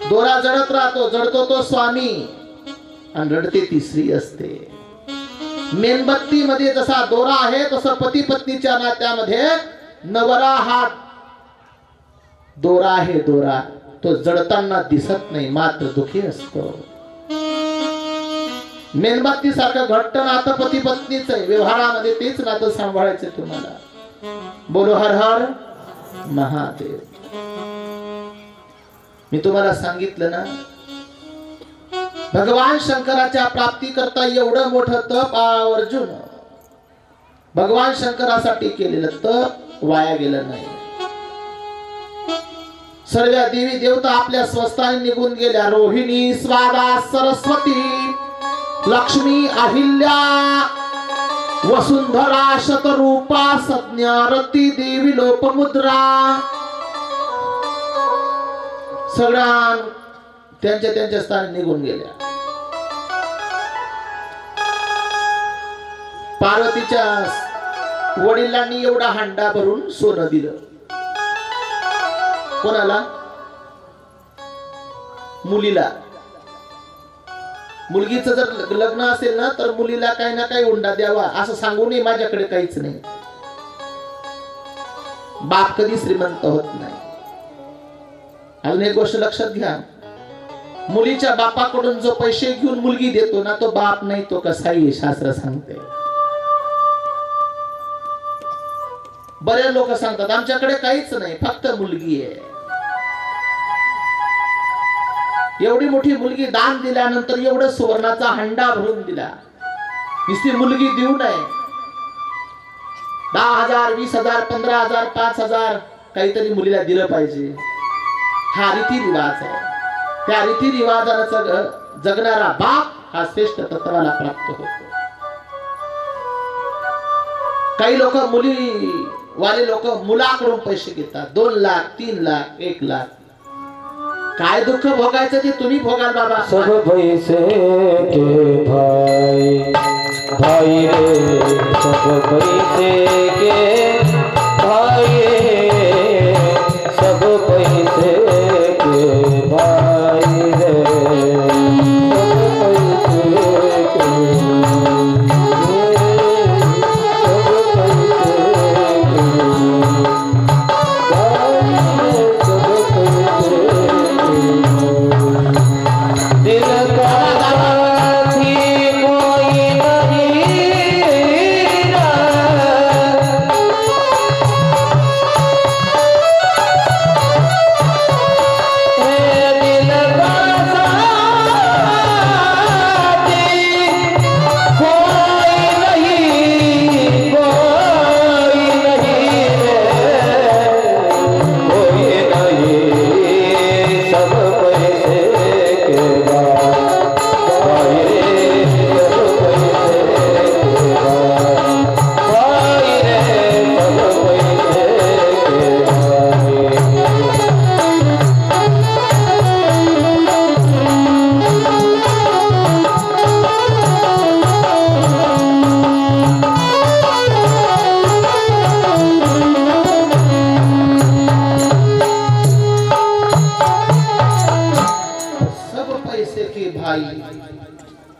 दोरा जडत राहतो, जडतो तो स्वामी आणि रडते ती स्त्री असते. मेणबत्ती मध्ये जसा दोरा आहे तसं पती पत्नीच्या नात्यामध्ये नवरा हा दोरा आहे. दोरा तो जडताना दिसत नाही, मात्र दुखी असतो. मेणबत्ती सारखं घट्ट नातं पती पत्नीच आहे. व्यवहारामध्ये तेच नातं सांभाळायचं तुम्हाला. बोलो हर हर महादेव. मी तुम्हाला सांगितलं ना, भगवान शंकराच्या प्राप्ती करता एवढं मोठं तप अर्जुन भगवान शंकरासाठी केलेलं तप वाया गेलं नाही. सर्व देवी देवता आपल्या स्वस्थानी निघून गेल्या. रोहिणी, स्वादा, सरस्वती, लक्ष्मी, अहिल्या, वसुंधरा, शतरूपा, संज्ञा, रती देवी, लोपमुद्रा सगळ्या त्यांच्या त्यांच्या स्थानी निघून गेल्या. पार्वतीच्या वडिलांनी एवढा हांडा भरून सोनं दिलं. कोणाला? मुलीला. मुलगीचं जर लग्न असेल ना तर मुलीला काही ना काही हुंडा द्यावा असं सांगू नये. माझ्याकडे काहीच नाही. बाप कधी श्रीमंत होत नाही. अजून एक गोष्ट लक्षात घ्या, मुलीच्या बापाकडून जो पैसे घेऊन मुलगी देतो ना तो बाप नाही, तो कसाई. शास्त्र सांगते. बरेच लोक सांगतात आमच्याकडे काहीच नाही, फक्त मुलगी आहे. एवढी मोठी मुलगी दान दिल्यानंतर एवढं सुवर्णाचा हंडा भरून दिला. नुसती मुलगी देऊ नये. 10,000, 20,000, 15,000, 5,000 काहीतरी मुलीला दिलं पाहिजे. हा रीतिरिवाज आहे. त्या रीतिरिवाजाला जगणारा बाप हा श्रेष्ठ तत्वाला प्राप्त होतो. काही लोक मुलीवाले लोक मुलाकडून पैसे घेतात. 2 लाख, 3 लाख, 1 लाख. काय दुःख भोगायचं ते तुम्ही भोगाल बाबा. सब पैसे के भाई भाई रे, सब पैसे के